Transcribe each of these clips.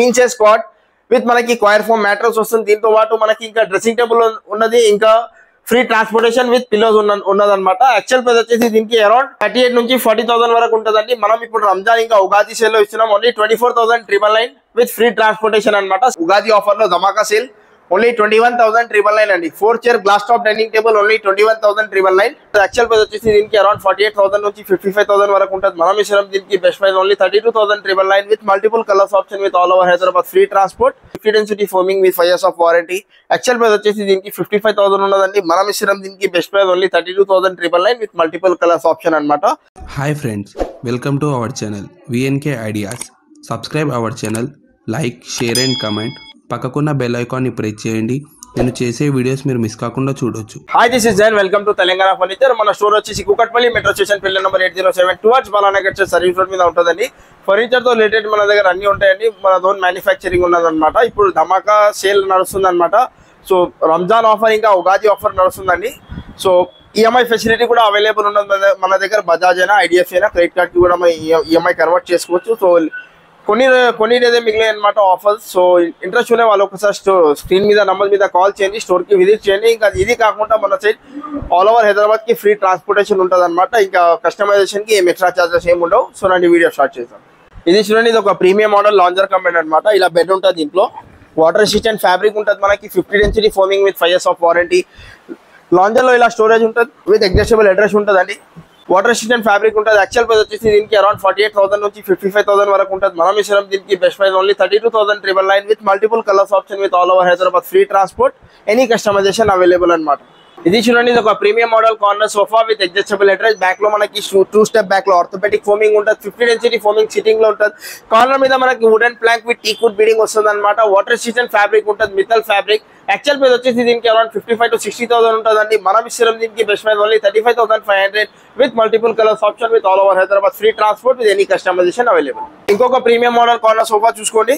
Queen size cot with మనకి coir foam mattress వస్తుంది. దీంతో పాటు మనకి ఇంకా డ్రెస్సింగ్ టేబుల్ ఉన్నది, ఇంకా ఫ్రీ ట్రాన్స్పోర్టేషన్ విత్ పిల్లోస్ ఉన్నదన్నమాట. యాక్చువల్ ప్రైస్ వచ్చేసి దీనికి అరౌండ్ 38 నుంచి 40,000 వరకు ఉంటుందండి. మనం ఇప్పుడు రంజాన్ ఇంకా ఉగాది సేల్ లో ఇస్తున్నాం. ఓన్లీ 24,999 విత్ ఫ్రీ ట్రాన్స్పోర్టేషన్ అనమాట. ఉగాది ఆఫర్ లో ధమాకా సేల్ ఓన్లీ 21,999 అండి. 4 chair glass top dining table only 21,999. Actual price వచ్చేసి దీనికి అరౌండ్ 48,000 నుంచి 55,000 వరకు ఉంటుంది. మనం ఇస్తున్నాం దీనికి best price only 32,999 with multiple colours option with all over Hyderabad free transport, fifty density foaming with 5 years of warranty. Actual price వచ్చేసి దీనికి 55,000 ఉన్నదండి. మనం ఇస్తున్నాం దీనికి best price only 32,999 with multiple colours option అనమాట. Hi friends, welcome to our channel VNK ideas. Subscribe our channel, like, share and comment. పక్కకున్న bell icon ని press చేయండి. నేను చేసే వీడియోస్ మీరు మిస్ కాకుండా చూడొచ్చు. Hi, this is Jain. Welcome to Telangana furniture. మన స్టోర్ వచ్చేసి Kukatpally metro station pillar number 807 towards Balanagar service road మీద ఉంటుందండి. ఫర్నిచర్ తో రిలేటెడ్ మన దగ్గర అన్ని ఉంటాయండి. మన ఓన్ మ్యానుఫ్యాక్చరింగ్ ఉన్నదన్నమాట. ఇప్పుడు ధమాకా సేల్ నడుస్తుంది అనమాట. సో రంజాన్ ఆఫర్ ఇంకా ఉగాది ఆఫర్ నడుస్తుందండి. సో ఈఎంఐ ఫెసిలిటీ కూడా అవైలబుల్ ఉన్నది మన దగ్గర. బజాజ్ అయినా, ఐడిఎఫ్సి అయినా, క్రెడిట్ కార్డ్ కి కూడా ఈఎంఐ కన్వర్ట్ చేసుకోవచ్చు. సో కొన్ని మిగిలిన అనమాట ఆఫర్స్. సో ఇంట్రెస్ట్ ఉండే వాళ్ళు ఒకసారి స్క్రీన్ మీద నంబర్ మీద కాల్ చేయండి, స్టోర్ కి విజిట్ చేయండి. ఇంకా ఇది కాకుండా మన సైడ్ ఆల్ ఓవర్ హైదరాబాద్ కి ఫ్రీ ట్రాన్స్పోర్టేషన్ ఉంటుంది అనమాట. ఇంకా కస్టమైజేషన్ కి ఏం ఎక్స్ట్రా చార్జెస్ ఏమి ఉండవు. సో నేను వీడియో స్టార్ట్ చేస్తాను. ఇది చూడండి, ఇది ఒక ప్రీమియం మోడల్ లాంజర్ కంపెనీ అనమాట. ఇలా బెడ్ ఉంటుంది, దీంట్లో వాటర్ రెసిస్టెంట్ ఫ్యాబ్రిక్ ఉంటుంది మనకి, 50 density foaming with 5 years of warranty. Lounger లో ఇలా స్టోరేజ్ ఉంటుంది విత్ అడ్జస్టబుల్ అడ్రస్ ఉంటుందండి. వాటర్ రెసిస్టెంట్ ఫ్యాబ్రిక్ ఉంటుంది. యాక్చువల్ ప్రైస్ వచ్చేసి దీనికి అరౌండ్ 48,000 నుంచి 55,000 వరకు ఉంటుంది. మనం ఇస్తున్నాం దీనికి best price only 32,999 with multiple colours option with all over Hyderabad free transport, any customisation available అనమాట. ఇది చూడండి, ఇది ఒక premium model corner sofa with adjustable headrest. Back లో మనకి 2 స్టెప్ బ్యాక్ లో ఆర్థోపెటిక్ ఫోమింగ్ ఉంటుంది, 50 డెన్సిటీ ఫోమింగ్ సిట్టింగ్ లో ఉంటుంది. కార్నర్ మీద మనకి wooden plank with teakwood beading వస్తుంది అనమాట. వాటర్ రెసిస్టెంట్ ఫ్యాబ్రిక్ ఉంటుంది, మిథల్ ఫ్యాబ్రిక్. యాక్చువల్ ప్రైస్ వచ్చేసి దీనికి అరౌండ్ 55,000 to 60,000 ఉంటుందండి. మనం ఇస్తున్నాం దీనికి best price only 35,500 with multiple colours option with all over Hyderabad free transport with any customisation available. ఇంకొక ప్రీమియం మోడల్ కార్నర్ సోఫా చూసుకోండి.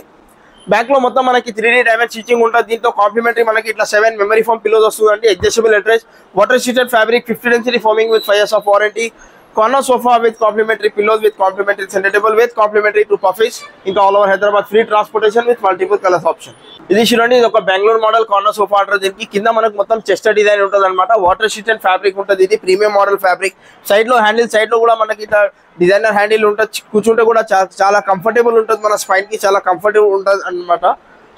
బ్యాక్ లో మొత్తం మనకి 3D డైమండ్ స్టిచింగ్ ఉంటుంది. దీంతో కాంప్లిమెంటరీ మనకి ఇట్లా 7 మెమరీ ఫోమ్ పిల్లోస్ వస్తుందండి. Adjustable headrest, water resistant fabric, 50 density foaming with 5 years of warranty. Corner sofa with complimentary pillows with complimentary centre table with complimentary 2 puffies. ఇంకా all over Hyderabad free transportation with multiple colours option. ఇది చూడండి, ఇది ఒక Bengaluru model corner sofa అంటారు. దీనికి కింద మనకు మొత్తం చెస్టర్ డిజైన్ ఉంటుంది అనమాట. వాటర్ రెసిస్టెంట్ ఫ్యాబ్రిక్ ఉంటుంది. ఇది ప్రీమియం మోడల్ ఫ్యాబ్రిక్. సైడ్ లో హ్యాండిల్, సైడ్ లో కూడా మనకి ఇట్లా డిజైనర్ హ్యాండిల్ ఉంటుంది. కూర్చుంటే కూడా చాలా కంఫర్టబుల్ ఉంటుంది, మన స్పైన్ కి చాలా కంఫర్టబుల్ ఉంటుంది అనమాట.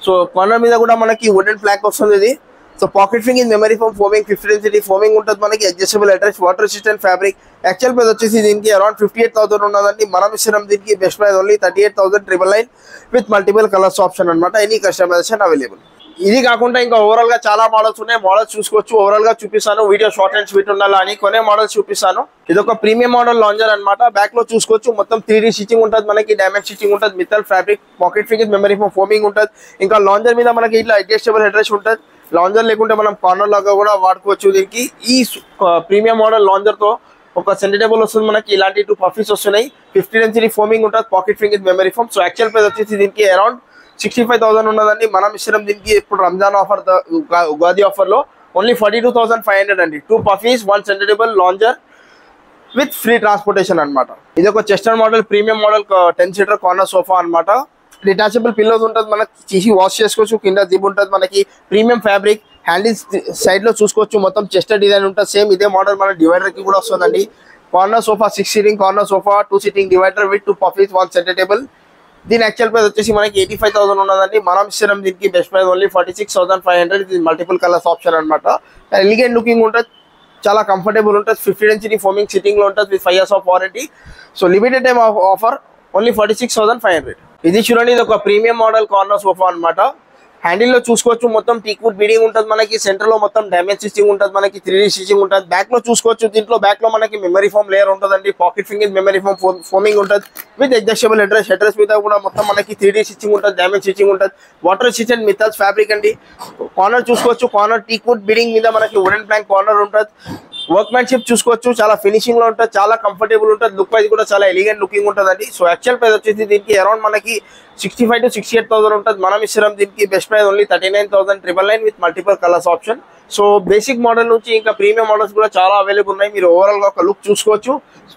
సో కార్నర్ మీద కూడా మనకి వుడెన్ ప్లాంక్ వస్తుంది ఇది. So pocket ఫింగ్ in memory foam foaming, 50 density foaming ఉంటుంది మనకి. Adjustable headrest, water resistant fabric. Actual price వచ్చేసి దీనికి అరౌండ్ 58,000 ఉన్నదండి. మనం ఇస్తున్నాం దీనికి best price only 38,999 with multiple colours option అనమాట, ఎనీ కస్టమైజేషన్ అవైలబుల్. ఇది కాకుండా ఇంకా ఓవరాల్ గా చాలా మోడల్స్ ఉన్నాయి. మోడల్స్ చూసుకోవచ్చు. ఓవరాల్ గా చూపిస్తాను, వీడియో షార్ట్ అండ్ స్వీట్ ఉండాలా అని కొనే మోడల్స్ చూపిస్తాను. ఇది ఒక ప్రీమియం మోడల్ లాంజర్ అనమాట. బ్యాక్ లో చూసుకోవచ్చు, మొత్తం 3D స్టిచింగ్ ఉంటుంది మనకి, డైమండ్ స్టిచింగ్ ఉంటుంది, మిథల్ fabric, pocket spring memory foam foaming ఉంటుంది. ఇంకా లాంజర్ మీద మనకి ఇట్లా అడ్జస్టబుల్ అడ్రస్ ఉంటుంది. లాంజర్ లేకుంటే మనం కార్నర్ లాగా కూడా వాడుకోవచ్చు. దీనికి ఈ ప్రీమియం మోడల్ లాంజర్ తో ఒక సెంటర్ టేబుల్ వస్తుంది మనకి. ఇలాంటి 2 పఫీస్ వస్తున్నాయి, 50 డెన్సిటీ ఫోమింగ్ ఉంటుంది, pocket spring memory foam. So actual price వచ్చేసి దీనికి అరౌండ్ 65,000 ఉన్నదండి. మనం ఇస్తున్నాం దీనికి ఇప్పుడు రంజాన్ ఆఫర్, ఉగాది ఆఫర్ లో ఓన్లీ 42,500 అండి. 2 puffies, 1 centre table lounger with free transportation అనమాట. ఇది ఒక Chester model premium model 10 seater corner sofa అనమాట. డిటాచబుల్ పిల్లోస్ ఉంటుంది, మనకి తీసి వాష్ చేసుకోవచ్చు. కింద జిప్ ఉంటుంది మనకి, ప్రీమియం ఫ్యాబ్రిక్. హ్యాండిల్స్ సైడ్ లో చూసుకోవచ్చు, మొత్తం చెస్టర్ డిజైన్ ఉంటుంది. సేమ్ ఇదే మోడల్ మన డివైడర్ కి కూడా వస్తుందండి. Corner sofa 6 seating corner sofa, 2 seating divider with 2 puffies, 1 centre table. దీని యాక్చువల్ ప్రైస్ వచ్చేసి మనకి 85,000 ఉన్నదండి. మనం ఇస్తున్నాం దీనికి బెస్ట్ ప్రైస్ ఓన్లీ 46,500. ఇది మల్టిపుల్ కలర్స్ ఆప్షన్ అనమాట. ఎలిగెంట్ లుకింగ్ ఉంటుంది, చాలా కంఫర్టబుల్ ఉంటుంది. 50 డెన్సిటీ ఫోమింగ్ సిట్టింగ్ లో ఉంటుంది with 5 years of warranty. So limited time offer only 46,500. ఇది చూడండి, ఇది ఒక ప్రీమియం మోడల్ కార్నర్ సోఫా అనమాట. హ్యాండిల్ లో చూసుకోవచ్చు, మొత్తం టీక్వుడ్ బీడింగ్ ఉంటుంది మనకి. సెంటర్ లో మొత్తం డైమండ్ స్టిచింగ్ ఉంటుంది మనకి, 3D స్టిచింగ్ ఉంటుంది. బ్యాక్ లో చూసుకోవచ్చు, దీంట్లో బ్యాక్ లో మనకి మెమరీ ఫోమ్ లేయర్ ఉంటుందండి. Pocket spring memory foam foaming ఉంటుంది విత్ అడ్జస్టబుల్ అడ్రస్. అడ్రస్ మీద కూడా మొత్తం మనకి 3D స్టిచింగ్ ఉంటుంది, డైమండ్ స్టిచింగ్ ఉంటుంది. వాటర్ రెసిస్టెంట్ మిథల్స్ ఫ్యాబ్రిక్ అండి. కార్నర్ చూసుకోవచ్చు, కార్నర్ టీక్వుడ్ బీడింగ్ మీద మనకి వుడెన్ ప్లాంక్ కార్నర్ ఉంటుంది. వర్క్మెన్షిప్ చూసుకోవచ్చు, చాలా ఫినిషింగ్ లో ఉంటుంది, చాలా కంఫర్టబుల్ ఉంటుంది. లుక్ వైజ్ కూడా చాలా ఎలిగెంట్ లుకింగ్ ఉంటుందండి. సో యాక్చువల్ ప్రైస్ వచ్చేసి దీనికి అరౌండ్ మనకి 65,000 to 68,000 ఉంటుంది. మనం ఇస్తున్నాం దీనికి best price only 39,999 with multiple colours option, so basic model నుంచి ఇంకా ప్రీమియం మోడల్స్ కూడా చాలా అవైలబుల్ ఉన్నాయి. మీరు ఓవరాల్ గా ఒక లుక్ చూసుకోవచ్చు.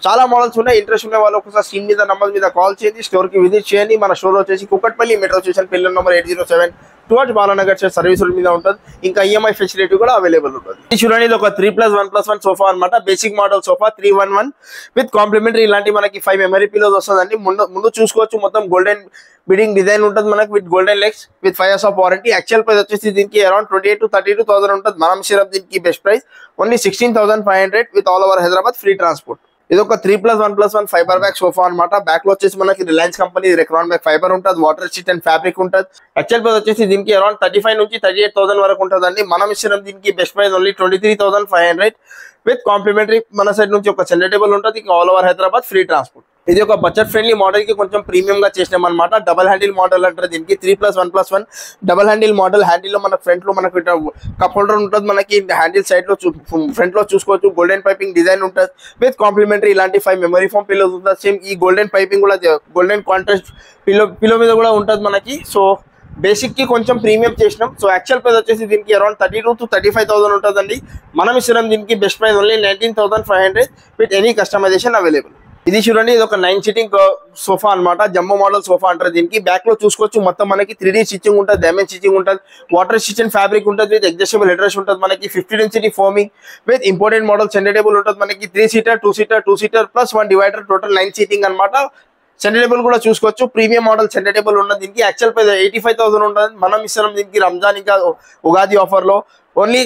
చాలా మోడల్స్ ఉన్నాయి. ఇంట్రెస్ట్ ఉన్న వాళ్ళు ఒకసారి స్క్రీన్ మీద నంబర్ మీద కాల్ చేయండి, స్టోర్ కి విజిట్ చేయండి. మన స్టోర్ వచ్చేసి Kukatpally metro station pillar number 807 towards Balanagar service road మీద ఉంటుంది. ఇంకా ఈఎంఐ ఫెసిలిటీ కూడా అవైలబుల్ ఉంటుంది. ఇది చూడండి, ఇది ఒక 3+1+1 సోఫా అనమాట. Basic model sofa 311 with complimentary ఇలాంటి మనకి 5 మెమరీ పిల్లోస్ వస్తుందండి. ముందు చూసుకోవచ్చు, మొత్తం గోల్డెన్ బిడింగ్ డిజైన్ ఉంటుంది మనకి with golden legs with 5 years of warranty. Actual price వచ్చేసి దీనికి అరౌండ్ 28,000 to 32,000 ఉంటుంది. మనం సిరప్ దీనికి best price only 16,500 with all over Hyderabad free transport. ఇది ఒక 3+1+1 ఫైబర్ బ్యాక్ సోఫా అనమాట. బ్యాక్ లో వచ్చేసి మనకి Reliance company Recron back fibre ఉంటుంది, వాటర్ షీట్ అండ్ ఫ్యాబ్రిక్ ఉంటుంది. యాక్చువల్ ప్రైస్ వచ్చేసి దీనికి అరౌండ్ 35,000 నుంచి 38,000 వరకు ఉంటుందండి. మనం ఇచ్చిన దీనికి best price only 23,500 with complimentary. మన సైడ్ నుంచి ఒక సెంటర్ టేబుల్ ఉంటుంది. ఇంకా all over Hyderabad free transport. ఇది ఒక బడ్జెట్ ఫ్రెండ్లీ మోడల్ కి కొంచెం ప్రీమియం గా చేసినాం అనమాట. డబల్ హ్యాండిల్ మోడల్ అంటారు దీనికి. 3+1+1 డబల్ హ్యాండిల్ మోడల్. హ్యాండిల్ లో మన ఫ్రంట్ లో మనకు కప్ హోల్డర్ ఉంటుంది. మనకి హ్యాండిల్ సైడ్ లో ఫ్రంట్ లో చూసుకోవచ్చు, గోల్డెన్ పైపింగ్ డిజైన్ ఉంటుంది విత్ కాంప్లిమెంటరీ. ఇలాంటి 5 మెమరీ ఫోమ్ పిల్లోస్ ఉంటుంది. సేమ్ ఈ గోల్డెన్ పైపింగ్ కూడా గోల్డెన్ కాంట్రాస్ట్ పిల్లో మీద కూడా ఉంటుంది మనకి. సో బేసిక్ కి కొంచెం ప్రీమియం చేసినాం. సో యాక్చువల్ ప్రైస్ వచ్చేసి దీనికి అరౌండ్ 32,000 to 35,000 ఉంటుందండి. మనం ఇస్తున్నాం దీనికి best price only 19,500 with any customisation available. ఇది చూడండి, ఇది ఒక 9 సీటింగ్ సోఫా అనమాట. జంబో మోడల్ సోఫా అంటారు దీనికి. బ్యాక్ లో చూసుకోవచ్చు, మొత్తం మనకి 3D స్టిచ్చింగ్ ఉంటుంది, డైమండ్ స్టిచ్చింగ్ ఉంటుంది, వాటర్ స్టిచ్ అండ్ ఫ్యాబ్రిక్ ఉంటుంది విత్ అడ్జస్టబుల్ హెడ్ రెస్ట్ ఉంటుంది మనకి. 50 density foaming with imported model centre table ఉంటుంది మనకి. 3 seater 2 seater 2 seater plus 1 divider, total 9 seating అనమాట. సెంటర్ టేబుల్ కూడా చూసుకోవచ్చు, ప్రీమియం మోడల్ సెంటర్ టేబుల్ ఉన్నది దీనికి. యాక్చువల్ ప్రైస్ 85,000 ఉంటుంది. మనం ఇస్తున్నాం దీనికి రంజాన్ ఇంకా ఉగాది ఆఫర్ లో ఓన్లీ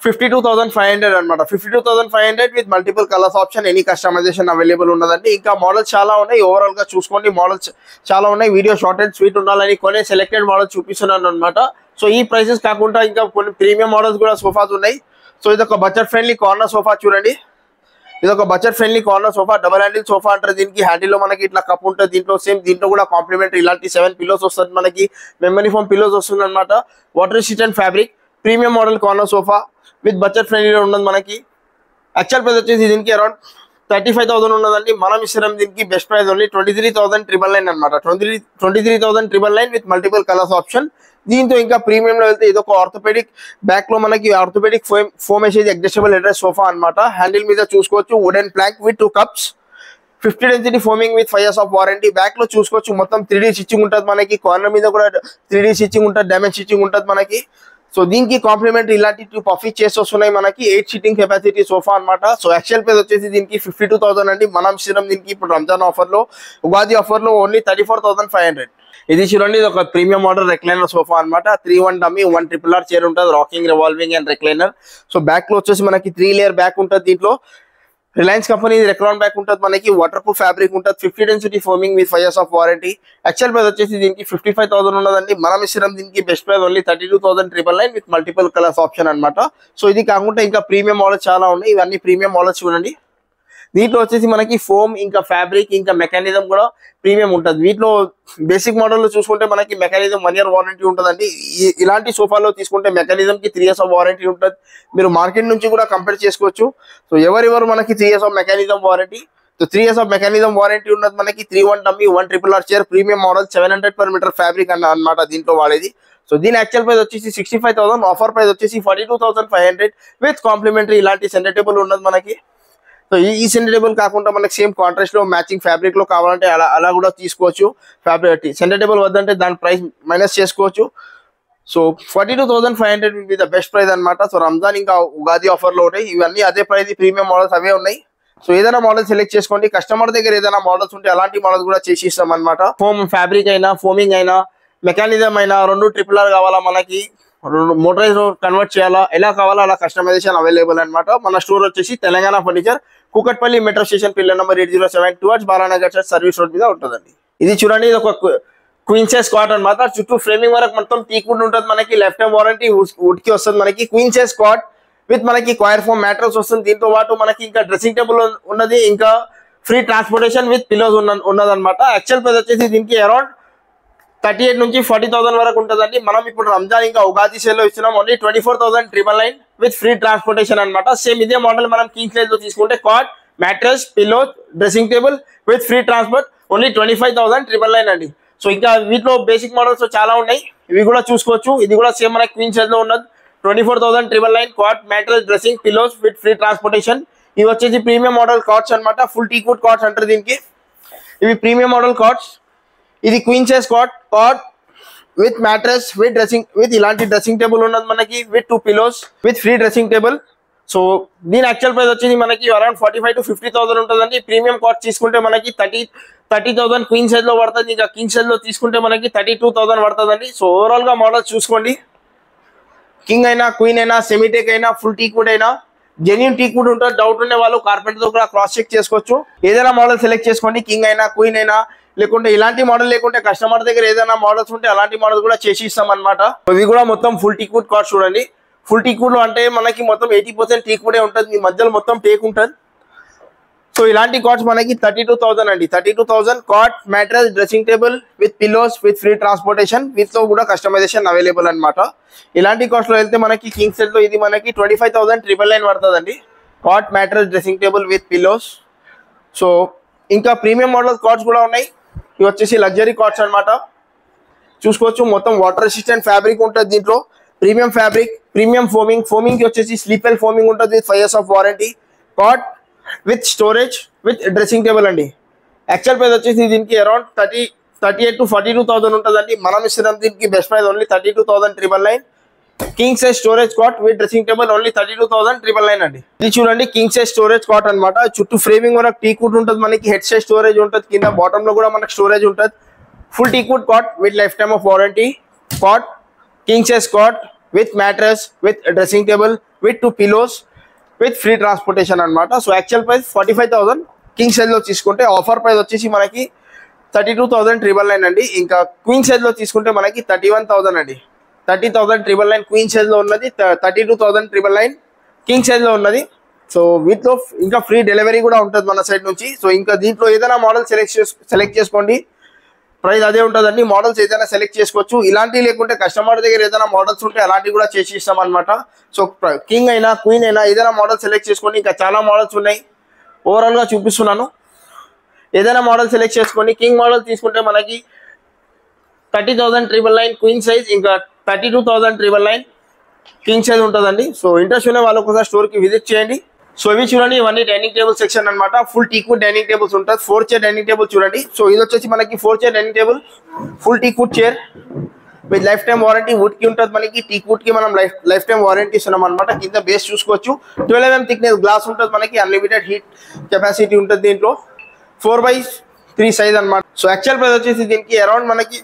52,500 అనమాట. 52,500 with multiple colours option, any customisation available ఉన్నదండి. ఇంకా మోడల్స్ చాలా ఉన్నాయి. ఓవరాల్ గా చూసుకోండి, మోడల్స్ చాలా ఉన్నాయి. వీడియో షార్ట్ అండ్ స్వీట్ ఉండాలని కొన్ని సెలెక్టెడ్ మోడల్స్ చూపిస్తున్నాను అనమాట. సో ఈ ప్రైసెస్ కాకుండా ఇంకా కొన్ని ప్రీమియం మోడల్స్ కూడా సోఫాస్ ఉన్నాయి. సో ఇది ఒక బడ్జెట్ ఫ్రెండ్లీ కార్నర్ సోఫా చూడండి. ఇది ఒక budget friendly corner sofa. Double handle sofa అంటారు దీనికి. హ్యాండిల్ లో మనకి ఇట్లా కప్ ఉంటుంది. దీంట్లో సేమ్ దీంట్లో కూడా కాంప్లిమెంటరీ ఇలాంటి 7 పిల్లోస్ వస్తుంది మనకి. మెమరీ ఫోమ్ పిల్లోస్ వస్తుంది అనమాట. Water sheet and fabric premium model corner sofa with budget ఫ్రెండ్లీలో ఉన్నది మనకి. యాక్చువల్ ప్రైస్ వచ్చేసి దీనికి అరౌండ్ 35,000 ఉన్నదండి. మనం ఇస్తున్నాం దీనికి బెస్ట్ ప్రైస్ ఓన్లీ 23,999 అనమాట. 23,999 విత్ మల్టిపుల్ కలర్స్ ఆప్షన్. దీంతో ఇంకా ప్రీమియం లో వెళ్తే ఇది ఒక ఆర్థోపెడిక్. బ్యాక్ లో మనకి ఆర్థోపెడిక్ ఫోమ్ వేసేది అడ్జస్టబుల్ హెడ్ రెస్ట్ సోఫా అనమాట. హ్యాండిల్ మీద చూసుకోవచ్చు, wooden plank with 2 cups. 50 density foaming with 5 years of warranty. Back లో చూసుకోవచ్చు, మొత్తం 3D స్టిచ్చింగ్ ఉంటుంది మనకి. కార్నర్ మీద కూడా 3D స్టిచ్చింగ్ ఉంటుంది, డైమండ్ స్టిచ్చింగ్ ఉంటుంది మనకి. సో దీనికి కాంప్లిమెంటరీ ఇలాంటి 2 పఫీ చైర్స్ వస్తున్నాయి మనకి. 8 సీటింగ్ కెపాసిటీ సోఫా అనమాట. సో యాక్చువల్ ప్రైస్ వచ్చేసి దీనికి 52,000 అండి. మనం ఇస్తున్నాం దీనికి ఇప్పుడు రంజాన్ ఆఫర్ లో, ఉగాది ఆఫర్ లో ఓన్లీ 34,500. ఇది చూడండి, ఇది ఒక ప్రీమియం మోడల్ రెక్లైనర్ సోఫా అనమాట. 3-1 డమ్మీ, 1 RRR చైర్ ఉంటుంది, rocking, revolving and recliner. So back లో వచ్చేసి మనకి 3 layer బ్యాక్ ఉంటుంది. దీంట్లో రిలయన్స్ కంపెనీ రెక్రాన్ బ్యాక్ ఉంటుంది మనకి. వాటర్ ప్రూఫ్ ఫ్యాబ్రిక్ ఉంటుంది. 50 density foaming with 5 years of warranty. Actual price వచ్చేసి దీనికి 55,000 ఉన్నదండి. మనం ఇస్తున్నాం దీనికి best price only 32,999 with multiple colours option అనమాట. సో ఇది కాకుండా ఇంకా ప్రీమియం మోడల్స్ చాలా ఉన్నాయి. ఇవన్నీ ప్రీమియం మోడల్స్ చూడండి. దీంట్లో వచ్చేసి మనకి ఫోమ్ ఇంకా ఫ్యాబ్రిక్ ఇంకా మెకానిజం కూడా ప్రీమియం ఉంటుంది. వీటిలో బేసిక్ మోడల్ లో చూసుకుంటే మనకి మెకానిజం 1 year వారంటీ ఉంటుందండి. ఇలాంటి సోఫాలో తీసుకుంటే మెకానిజం కి 3 years ఆఫ్ వారంటీ ఉంటుంది. మీరు మార్కెట్ నుంచి కూడా కంపేర్ చేసుకోవచ్చు. సో ఎవరెవరు మనకి 3 years of mechanism warranty, so 3 years of mechanism warranty ఉన్నది మనకి. 3-1 dummy, 1 RRR chair, premium model, 700 per meter fabric అన్నమాట దీంట్లో వాడేది. సో దీని యాక్చువల్ ప్రైస్ వచ్చేసి 65,000, ఆఫర్ ప్రైస్ వచ్చేసి 42,500 విత్ కాంప్లిమెంటరీ ఇలాంటి సెంటర్ టేబుల్ ఉన్నది మనకి. సో ఈ సెంటర్ టేబుల్ కాకుండా మనకి సేమ్ కాంట్రాస్ట్ లో మ్యాచింగ్ ఫ్యాబ్రిక్ లో కావాలంటే అలా కూడా తీసుకోవచ్చు. ఫ్యాబ్రిక్ సెంటర్ టేబుల్ వద్దంటే దాని ప్రైస్ మైనస్ చేసుకోవచ్చు. So 42,500 will be the best price అనమాట. సో రంజాన్ ఇంకా ఉగాది ఆఫర్ లో ఉంటాయి. ఇవన్నీ అదే ప్రైస్, ప్రీమియం మోడల్స్ అవే ఉన్నాయి. సో ఏదైనా మోడల్ సెలెక్ట్ చేసుకోండి. కస్టమర్ దగ్గర ఏదైనా మోడల్స్ ఉంటే అలాంటి మోడల్స్ కూడా చేసి ఇస్తాం అనమాట. ఫోమ్ ఫ్యాబ్రిక్ అయినా, ఫోమింగ్ అయినా, మెకానిజం అయినా, 2 RRR కావాలా మనకి, మోటరైజ్ కన్వర్ట్ చేయాలా, ఎలా కావాలా అలా కస్టమైజేషన్ అవైలబుల్ అనమాట. మన స్టోర్ వచ్చేసి Telangana furniture, Kukatpally metro station pillar number 807 towards Balanagar service road మీద ఉంటుందండి. ఇది చూడండి, ఇది ఒక క్వీన్ సైజ్ కాట్ అనమాట. చుట్టూ ఫ్రేమింగ్ వరకు మొత్తం టీక్ వుడ్ ఉంటుంది మనకి. లెఫ్ట్ టైం వారంటీ వుడ్ కి వస్తుంది మనకి. క్వీన్ సైజ్ కాట్ విత్ మనకి క్వైర్ ఫోమ్ మ్యాట్రస్ వస్తుంది. దీంతో పాటు మనకి ఇంకా డ్రెస్సింగ్ టేబుల్ ఉన్నది, ఇంకా ఫ్రీ ట్రాన్స్పోర్టేషన్ విత్ పిల్లోస్ ఉన్నదన్నమాట. యాక్చువల్ ప్రైస్ వచ్చేసి దీనికి అరౌండ్ 38 నుంచి 40,000 వరకు ఉంటుందండి. మనం ఇప్పుడు రంజాన్ ఇంకా ఉగాది సేల్ లో ఇస్తున్నాం ఓన్లీ 24,999 విత్ ఫ్రీ ట్రాన్స్పోర్టేషన్ అనమాట. సేమ్ ఇదే మోడల్ మనం కింగ్ సైజ్ లో తీసుకుంటే cot, mattress, pillow, dressing table with free transport only 25,999 అండి. సో ఇంకా వీటిలో బేసిక్ మోడల్స్ చాలా ఉన్నాయి, ఇవి కూడా చూసుకోవచ్చు. ఇది కూడా సేమ్ మన క్వీన్ సైజ్ లో ఉన్నది. 24,999 cot mattress dressing pillows with free transportation. ఇవి వచ్చేసి ప్రీమియం మోడల్ కాట్స్ అనమాట. ఫుల్ టీక్వుడ్ కాట్స్ అంటారు దీనికి. ఇవి ప్రీమియం మోడల్ కాట్స్. ఇది queen size cot with mattress with dressing with ఇలాంటి డ్రెస్సింగ్ టేబుల్ ఉన్నది మనకి with 2 pillows with free dressing table. So దీని యాక్చువల్ ప్రైస్ వచ్చేసి మనకి అరౌండ్ 45,000 to 50,000 ఉంటుందండి. ప్రీమియం కాట్ తీసుకుంటే మనకి 30,000 క్వీన్ సైజ్ లో పడుతుంది. ఇంకా కింగ్ సైజ్ లో తీసుకుంటే మనకి 32,000 పడుతుందండి. సో ఓవరాల్ గా మోడల్ చూసుకోండి. కింగ్ అయినా క్వీన్ అయినా సెమీటెక్ అయినా ఫుల్ టీక్వుడ్ అయినా జెన్యూన్ టీక్వుడ్ ఉంటుంది. డౌట్ ఉండే వాళ్ళు కార్పెంటర్ తో కూడా క్రాస్ చెక్ చేసుకోవచ్చు. ఏదైనా మోడల్ సెలెక్ట్ చేసుకోండి. కింగ్ అయినా క్వీన్ అయినా లేకుంటే ఇలాంటి మోడల్ లేకుంటే కస్టమర్ దగ్గర ఏదైనా మోడల్స్ ఉంటే అలాంటి మోడల్ కూడా చేసి ఇస్తాం అనమాట. ఇవి కూడా మొత్తం ఫుల్ టీక్వుడ్ కాట్ చూడండి. ఫుల్ టీక్వుడ్ లో అంటే మనకి మొత్తం 80% టీక్వుడే ఉంటుంది. మీ మధ్యలో మొత్తం టేక్ ఉంటుంది. సో ఇలాంటి కాట్స్ మనకి 32,000 అండి. 32,000 cot mattress dressing table with pillows with free transportation with లో కూడా కస్టమైజేషన్ అవైలబుల్ అనమాట. ఇలాంటి కాస్ట్ లో వెళ్తే మనకి కింగ్ సెట్ లో ఇది మనకి 25,999 పడుతుందండి. Cot mattress dressing table with pillows. So ఇంకా ప్రీమియం మోడల్ కాట్స్ కూడా ఉన్నాయి. ఇవి వచ్చేసి లగ్జరీ కాట్స్ అనమాట. చూసుకోవచ్చు. మొత్తం వాటర్ రెసిస్టెంట్ ఫ్యాబ్రిక్ ఉంటుంది దీంట్లో. ప్రీమియం ఫ్యాబ్రిక్, ప్రీమియం ఫోమింగ్ కి వచ్చేసి స్లీపెల్ ఫోమింగ్ ఉంటుంది with 5 years of warranty. Cot with storage with dressing table అండి. యాక్చువల్ ప్రైస్ వచ్చేసి దీనికి అరౌండ్ 38,000 to 42,000 ఉంటుందండి. మనం ఇస్తున్నాం దీనికి best price only 32,999. King size storage cot with dressing table only 32,999 అండి. ఇది చూడండి కింగ్ సైజ్ స్టోరేజ్ కాట్ అనమాట. చుట్టూ ఫ్రేమింగ్ మనకు టీక్వుడ్ ఉంటుంది. మనకి హెడ్ సైజ్ స్టోరేజ్ ఉంటుంది. కింద బాటమ్ లో కూడా మనకి స్టోరేజ్ ఉంటుంది. Full teakwood cot with lifetime of warranty. Cot king size cot with mattress with dressing table with 2 pillows with free transportation అనమాట. So actual price 45,000. King size లో తీసుకుంటే offer price వచ్చేసి మనకి 32,999 అండి. ఇంకా క్వీన్ సైజ్ లో తీసుకుంటే మనకి 31,000 అండి. 30,999 క్వీన్ సైజ్ లో ఉన్నది. 32,999 కింగ్ సైజ్ లో ఉన్నది. సో వీటిలో ఇంకా ఫ్రీ డెలివరీ కూడా ఉంటుంది మన సైడ్ నుంచి. సో ఇంకా దీంట్లో ఏదైనా మోడల్ సెలెక్ట్ చేసుకోండి. ప్రైస్ అదే ఉంటుందండి. మోడల్స్ ఏదైనా సెలెక్ట్ చేసుకోవచ్చు. ఇలాంటివి లేకుంటే కస్టమర్ దగ్గర ఏదైనా మోడల్స్ ఉంటే అలాంటివి కూడా చేసి ఇస్తాం అనమాట. సో కింగ్ అయినా క్వీన్ అయినా ఏదైనా మోడల్ సెలెక్ట్ చేసుకోండి. ఇంకా చాలా మోడల్స్ ఉన్నాయి. ఓవరాల్ గా చూపిస్తున్నాను. ఏదైనా మోడల్ సెలెక్ట్ చేసుకోండి. కింగ్ మోడల్ తీసుకుంటే మనకి 30,999 క్వీన్ సైజ్, ఇంకా 32,999 కింగ్ సైజ్ ఉంటుందండి. సో ఇంట్రెస్ట్ ఉన్న వాళ్ళు ఒకసారి స్టోర్ కి విజిట్ చేయండి. సో ఇవి చూడండి, ఇవన్నీ డైనింగ్ టేబుల్ సెక్షన్ అనమాట. ఫుల్ టీక్వుడ్ డైనింగ్ టేబుల్స్ ఉంటుంది. 4 చైర్ డైనింగ్ టేబుల్ చూడండి. సో ఇది వచ్చేసి మనకి 4 chair dining table full teakwood chair with lifetime warranty. Wood కి ఉంటుంది మనకి. టీక్వుడ్ కి మనం లైఫ్ టైమ్ వారంటీ ఇస్తున్నాం అనమాట. కింద బేస్ చూసుకోవచ్చు. 12 mm థిక్నెస్ గ్లాస్ ఉంటుంది మనకి. అన్లిమిటెడ్ హీట్ కెపాసిటీ ఉంటుంది దీంట్లో. 4x3 సైజ్ అనమాట. సో యాక్చువల్ ప్రైస్ వచ్చేసి దీనికి అరౌండ్ మనకి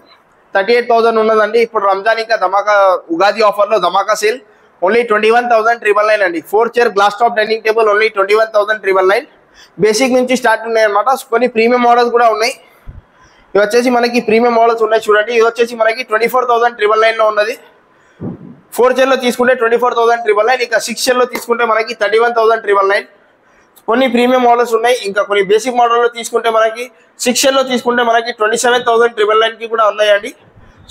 38,000 ఉన్నదండి. ఇప్పుడు రంజాన్ ఇంకా ధమాకా ఉగాది ఆఫర్ లో ధమాకా సేల్ ఓన్లీ 21,999 అండి. 4 chair glass top dining table only 21,999. Basic నుంచి స్టార్ట్ ఉన్నాయి అనమాట. కొన్ని ప్రీమియం మోడల్స్ కూడా ఉన్నాయి. ఇవి వచ్చేసి మనకి ప్రీమియం మోడల్స్ ఉన్నాయి చూడండి. ఇది వచ్చేసి మనకి 24,999 లో ఉన్నది. 4 చైర్ లో తీసుకుంటే 24,999. ఇంకా 6 చైర్ లో తీసుకుంటే మనకి 31,999. కొన్ని ప్రీమియం మోడల్స్ ఉన్నాయి. ఇంకా కొన్ని బేసిక్ మోడల్లో తీసుకుంటే మనకి 6 చైర్ లో తీసుకుంటే మనకి 27,999 కి కూడా ఉన్నాయండి.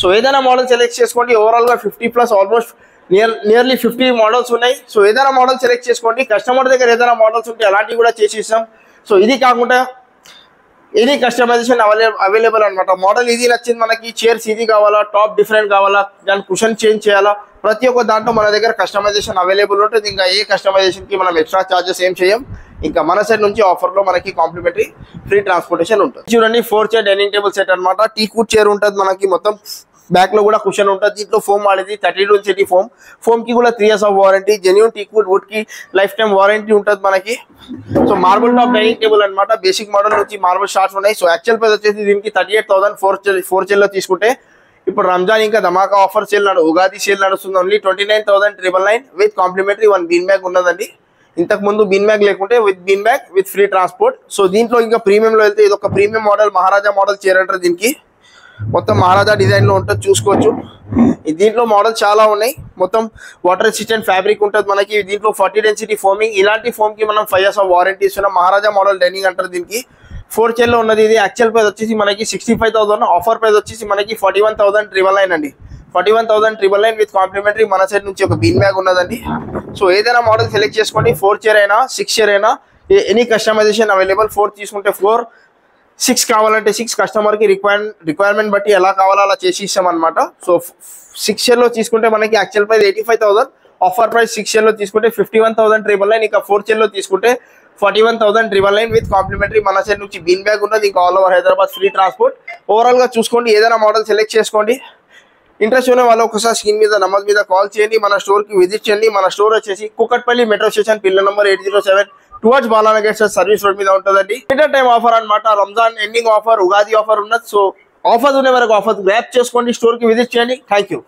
సో ఏదైనా మోడల్ సెలెక్ట్ చేసుకోండి. ఓవరాల్ గా 50+ ఆల్మోస్ట్ నియర్లీ 50 మోడల్స్ ఉన్నాయి. సో ఏదైనా మోడల్ సెలెక్ట్ చేసుకోండి. కస్టమర్ దగ్గర ఏదైనా మోడల్స్ ఉంటే అలాంటివి కూడా చేసి ఇస్తాం. సో ఇది కాకుండా ఇది కస్టమైజేషన్ అవైలబుల్ అనమాట. మోడల్ ఇది నచ్చింది మనకి. చైర్స్ ఇది కావాలా, టాప్ డిఫరెంట్ కావాలా, దాని కుషన్ చేంజ్ చేయాలా, ప్రతి ఒక్క దాంట్లో మన దగ్గర కస్టమైజేషన్ అవైలబుల్ ఉంటుంది. ఇంకా ఏ కస్టమైజేషన్ కి మనం ఎక్స్ట్రా చార్జెస్ ఏం చేయం. ఇంకా మన సైడ్ నుంచి ఆఫర్ లో మనకి కాంప్లిమెంటరీ ఫ్రీ ట్రాన్స్పోర్టేషన్ ఉంటుంది. చూడండి 4 చైర్ డైనింగ్ టేబుల్ సెట్ అనమాట. టీక్వుడ్ చైర్ ఉంటుంది మనకి. మొత్తం బ్యాక్ లో కూడా కుషన్ ఉంటుంది. దీంట్లో ఫోమ్ వాడేది 32 inch ఫోమ్ కి కూడా 3 years of warranty. Genuine teakwood wood కి లైఫ్ టైమ్ వారంటీ ఉంటుంది మనకి. So marble top dining table అనమాట. బేసిక్ మోడల్ నుంచి మార్బుల్ షార్ట్స్ ఉన్నాయి. సో యాక్చువల్ ప్రైస్ వచ్చేసి దీనికి 38,000 4 చైర్ లో తీసుకుంటే. ఇప్పుడు రంజాన్ ఇంకా ధమాకా ఆఫర్ సేల్ ఉగాది సేల్ నడుస్తుంది. Only 29,999 with complimentary 1 bean bag ఉన్నదండి. ఇంతకు ముందు బీన్ బ్యాగ్ లేకుంటే with bean bag with free transport. So దీంట్లో ఇంకా ప్రీమియం లో వెళ్తే ఇది ఒక ప్రీమియం మోడల్ మహారాజా మోడల్ చైర్ అంటారు దీనికి. మొత్తం మహారాజా డిజైన్ లో ఉంటుంది చూసుకోవచ్చు. దీంట్లో మోడల్ చాలా ఉన్నాయి. మొత్తం వాటర్ రెసిస్టెంట్ ఫ్యాబ్రిక్ ఉంటుంది మనకి. దీంట్లో 40 density ఫోమింగ్. ఇలాంటి ఫోమ్ కి మనం 5 years ఆఫ్ వారంటీ ఇస్తున్నాం. మహారాజా మోడల్ డైనింగ్ అంటారు దీనికి. 4 చైర్ లో ఉన్నది. ఇది యాక్చువల్ ప్రైస్ వచ్చేసి మనకి 65,000. ఆఫర్ ప్రైస్ వచ్చేసి మనకి 41,999 అండి. 41,999 విత్ కాంప్లిమెంటరీ మన సైడ్ నుంచి ఒక బీన్ బ్యాగ్ ఉన్నదండి. సో ఏదైనా మోడల్ సెలెక్ట్ చేసుకోండి. 4 చైర్ అయినా 6 చైర్ అయినా ఎనీ కస్టమైజేషన్ అవైలబుల్. 4 తీసుకుంటే 4, 6 కావాలంటే 6 కస్టమర్ కి రిక్వైర్మెంట్ బట్టి ఎలా కావాలో అలా చేసి ఇస్తాం అనమాట. సో 6 చైర్ లో తీసుకుంటే మనకి యాక్చువల్ ప్రైస్ 85,000. ఆఫర్ ప్రైస్ 6 లో తీసుకుంటే 51,999, ఇంకా 4 లో తీసుకుంటే 41,999 విత్ కాంప్లిమెంటరీ మన సైడ్ నుంచి బీన్ బ్యాగ్ ఉన్నది. ఇంకా all over Hyderabad free transport. Overall గా చూసుకోండి, ఏదైనా మోడల్ సెలెక్ట్ చేసుకోండి. ఇంట్రెస్ట్ ఉన్న వాళ్ళు ఒకసారి స్క్రీన్ మీద నంబర్ మీద కాల్ చేయండి, మన స్టోర్ కి విజిట్ చేయండి. మన స్టోర్ వచ్చేసి Kukatpally metro station pillar number 807 towards Balanagar service road మీద ఉంటుందండి. వింటర్ టైం ఆఫర్ అన్నమాట, Ramzan ending offer, Ugadi offer ఉన్నది. సో ఆఫర్స్ ఉన్న వరకు ఆఫర్ గ్రాప్ చేసుకోండి, స్టోర్ కి విజిట్ చేయండి. Thank you.